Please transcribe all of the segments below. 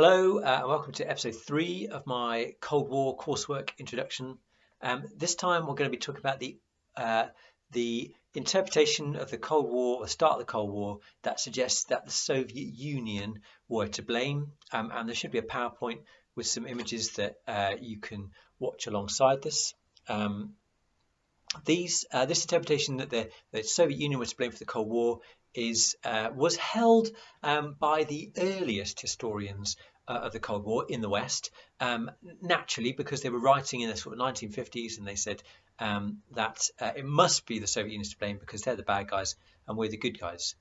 Hello, and welcome to episode 3 of my Cold War coursework introduction. This time we're going to be talking about the interpretation of the Cold War, or the start of the Cold War, that suggests that the Soviet Union were to blame. And there should be a PowerPoint with some images that you can watch alongside this. This interpretation that the Soviet Union was to blame for the Cold War was held by the earliest historians of the Cold War in the West, naturally because they were writing in the sort of 1950s, and they said that it must be the Soviet Union to blame because they're the bad guys and we're the good guys.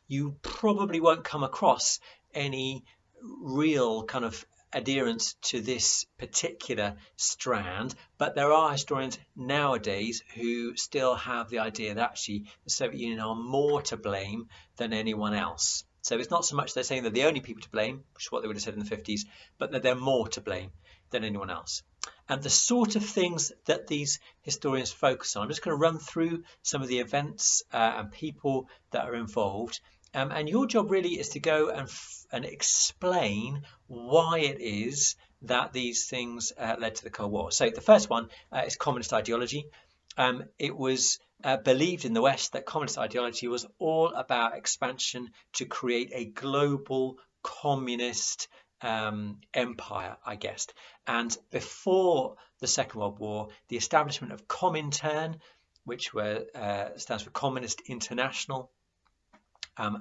You probably won't come across any real kind of adherence to this particular strand, but there are historians nowadays who still have the idea that actually the Soviet Union are more to blame than anyone else. So it's not so much they're saying they're the only people to blame, which is what they would have said in the 50s, but that they're more to blame than anyone else. And the sort of things that these historians focus on, I'm just going to run through some of the events and people that are involved. And your job really is to go and explain why it is that these things led to the Cold War. So the first one is communist ideology. It was believed in the West that communist ideology was all about expansion to create a global communist empire, I guess. And before the Second World War, the establishment of Comintern, which stands for Communist International,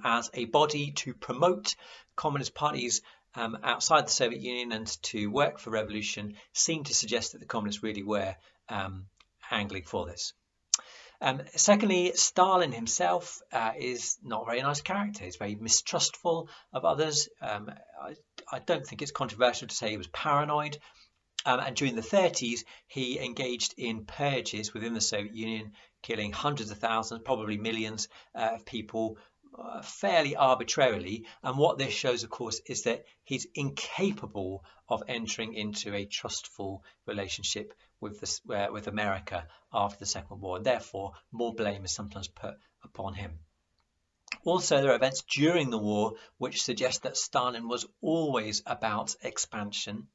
as a body to promote communist parties outside the Soviet Union and to work for revolution, seemed to suggest that the communists really were angling for this. Secondly, Stalin himself is not a very nice character. He's very mistrustful of others. I don't think it's controversial to say he was paranoid. And during the 30s, he engaged in purges within the Soviet Union, killing hundreds of thousands, probably millions of people fairly arbitrarily. And what this shows, of course, is that he's incapable of entering into a trustful relationship with America after the Second World War, and therefore more blame is sometimes put upon him. Also, there are events during the war which suggest that Stalin was always about expansion.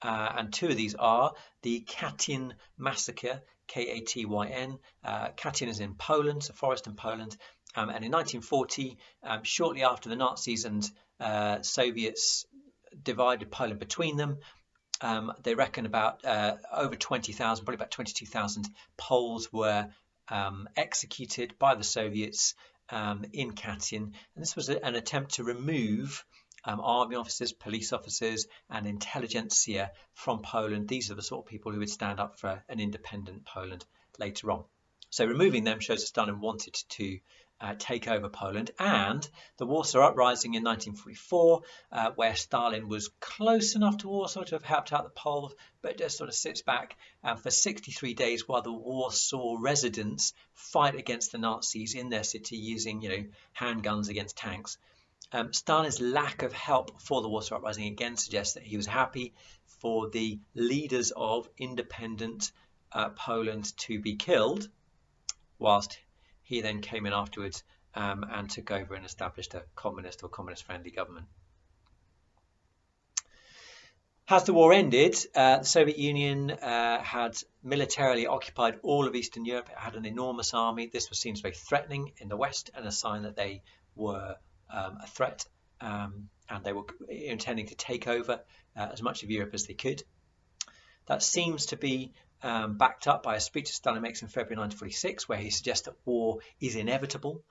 And two of these are the Katyn massacre, Katyn. Katyn is in Poland, a forest in Poland. And in 1940, shortly after the Nazis and Soviets divided Poland between them, they reckon about over 20,000, probably about 22,000 Poles were executed by the Soviets in Katyn. And this was an attempt to remove army officers, police officers, and intelligentsia from Poland. These are the sort of people who would stand up for an independent Poland later on. So removing them shows that Stalin wanted to take over Poland. And the Warsaw Uprising in 1944, where Stalin was close enough to Warsaw to have helped out the Poles, but just sort of sits back for 63 days while the Warsaw residents fight against the Nazis in their city using, handguns against tanks. Stalin's lack of help for the Warsaw Uprising again suggests that he was happy for the leaders of independent Poland to be killed, whilst he then came in afterwards and took over and established a communist or communist-friendly government. As the war ended, the Soviet Union had militarily occupied all of Eastern Europe. It had an enormous army. This was seen as very threatening in the West and a sign that they were a threat, and they were intending to take over as much of Europe as they could. That seems to be backed up by a speech that Stalin makes in February 1946, where he suggests that war is inevitable.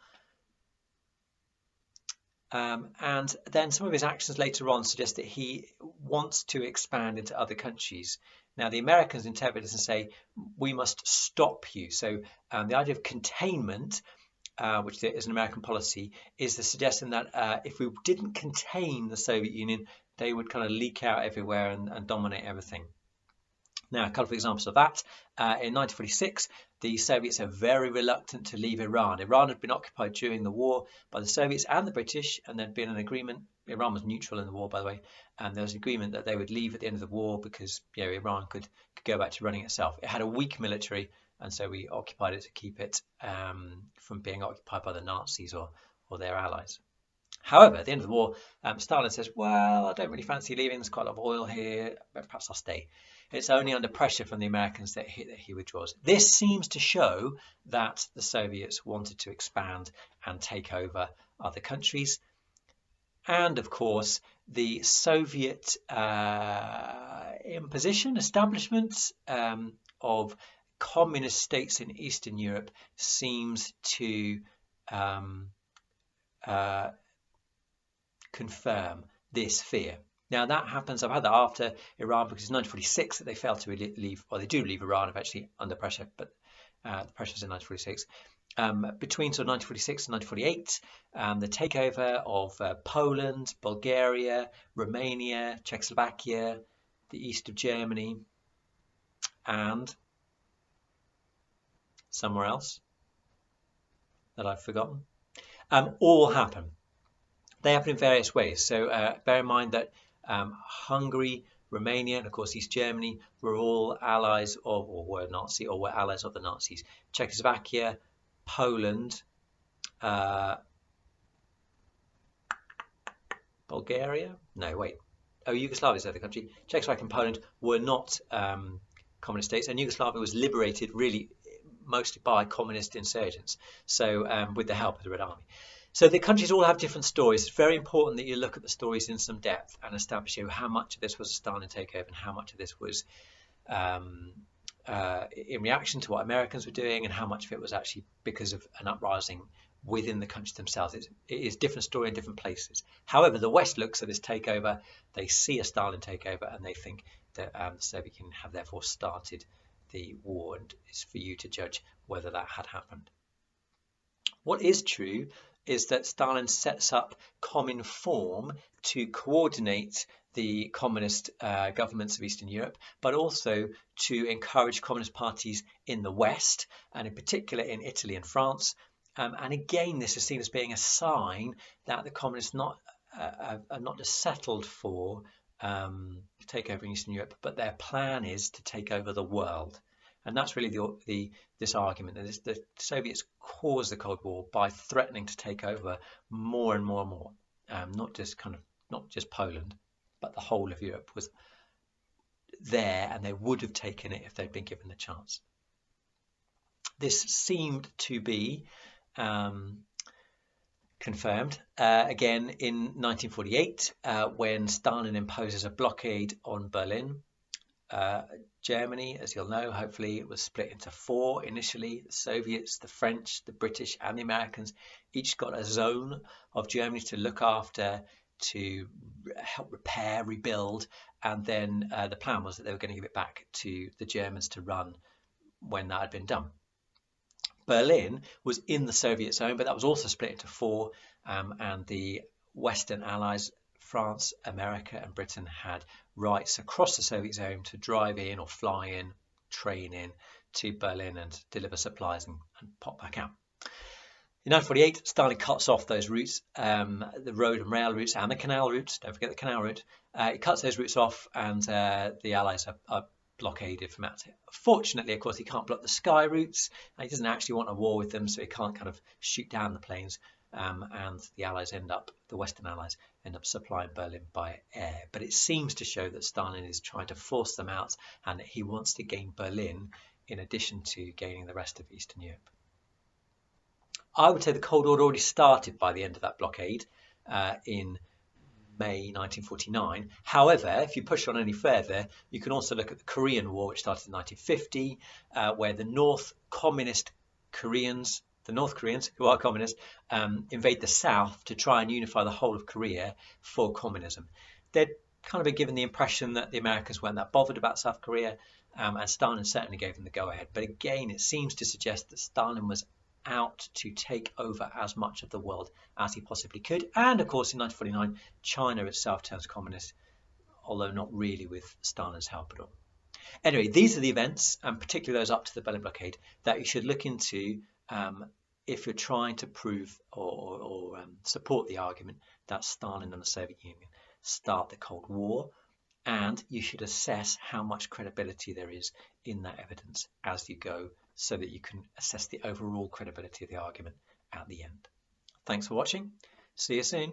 And then some of his actions later on suggest that he wants to expand into other countries. Now, the Americans interpret this and say, we must stop you. So the idea of containment, which is an American policy, is the suggestion that if we didn't contain the Soviet Union, they would kind of leak out everywhere and dominate everything. Now, a couple of examples of that. In 1946, the Soviets are very reluctant to leave Iran. Iran had been occupied during the war by the Soviets and the British, and there'd been an agreement. Iran was neutral in the war, by the way, and there was an agreement that they would leave at the end of the war because Iran could go back to running itself. It had a weak military, and so we occupied it to keep it from being occupied by the Nazis or their allies. However, at the end of the war, Stalin says, well, I don't really fancy leaving. There's quite a lot of oil here, but perhaps I'll stay. It's only under pressure from the Americans that he withdraws. This seems to show that the Soviets wanted to expand and take over other countries. And of course, the Soviet imposition, establishment of communist states in Eastern Europe seems to confirm this fear. Now that happens, I've had that after Iran, because it's 1946 that they failed to leave, well, they do leave Iran eventually under pressure, but the pressure was in 1946. Between sort of 1946 and 1948, the takeover of Poland, Bulgaria, Romania, Czechoslovakia, the east of Germany, and somewhere else that I've forgotten, all happen. They happen in various ways. So bear in mind that Hungary, Romania, and of course East Germany were all allies of, or were Nazi, or were allies of the Nazis. Czechoslovakia, Poland, Bulgaria? No, wait. Oh, Yugoslavia is the other country. Czechoslovakia and Poland were not communist states, and Yugoslavia was liberated really mostly by communist insurgents, so with the help of the Red Army. So the countries all have different stories. It's very important that you look at the stories in some depth and establish how much of this was a Stalin takeover and how much of this was in reaction to what Americans were doing, and how much of it was actually because of an uprising within the countries themselves. It is a different story in different places. However, the West looks at this takeover, they see a Stalin takeover, and they think that the Soviet Union have therefore started the war, and it's for you to judge whether that had happened. What is true is that Stalin sets up Cominform to coordinate the communist governments of Eastern Europe, but also to encourage communist parties in the West, and in particular in Italy and France. And again, this is seen as being a sign that the communists are not just settled for takeover in Eastern Europe, but their plan is to take over the world. And that's really this argument that the Soviets caused the Cold War by threatening to take over more and more and more, not just Poland, but the whole of Europe was there, and they would have taken it if they'd been given the chance. This seemed to be confirmed again in 1948 when Stalin imposes a blockade on Berlin. Germany, as you'll know, hopefully, it was split into four initially. The Soviets, the French, the British, and the Americans each got a zone of Germany to look after, to help repair, rebuild, and then the plan was that they were going to give it back to the Germans to run when that had been done. Berlin was in the Soviet zone, but that was also split into four, and the Western Allies, France, America, and Britain, had rights across the Soviet zone to drive in or fly in, train in to Berlin and deliver supplies and pop back out. In 1948, Stalin cuts off those routes, the road and rail routes and the canal routes. Don't forget the canal route. It cuts those routes off, and the Allies are blockaded from out. Fortunately, of course, he can't block the sky routes, and he doesn't actually want a war with them, so he can't kind of shoot down the planes. And the Allies the Western Allies end up supplying Berlin by air. But it seems to show that Stalin is trying to force them out, and that he wants to gain Berlin in addition to gaining the rest of Eastern Europe. I would say the Cold War had already started by the end of that blockade in May 1949. However, if you push on any further, you can also look at the Korean War, which started in 1950, where the North Koreans, who are communist, invade the South to try and unify the whole of Korea for communism. They'd kind of been given the impression that the Americans weren't that bothered about South Korea, and Stalin certainly gave them the go-ahead. But again, it seems to suggest that Stalin was out to take over as much of the world as he possibly could. And of course, in 1949, China itself turns communist, although not really with Stalin's help at all. Anyway, these are the events, and particularly those up to the Berlin blockade, that you should look into if you're trying to prove or support the argument that Stalin and the Soviet Union start the Cold War. And you should assess how much credibility there is in that evidence as you go, so that you can assess the overall credibility of the argument at the end. Thanks for watching. See you soon.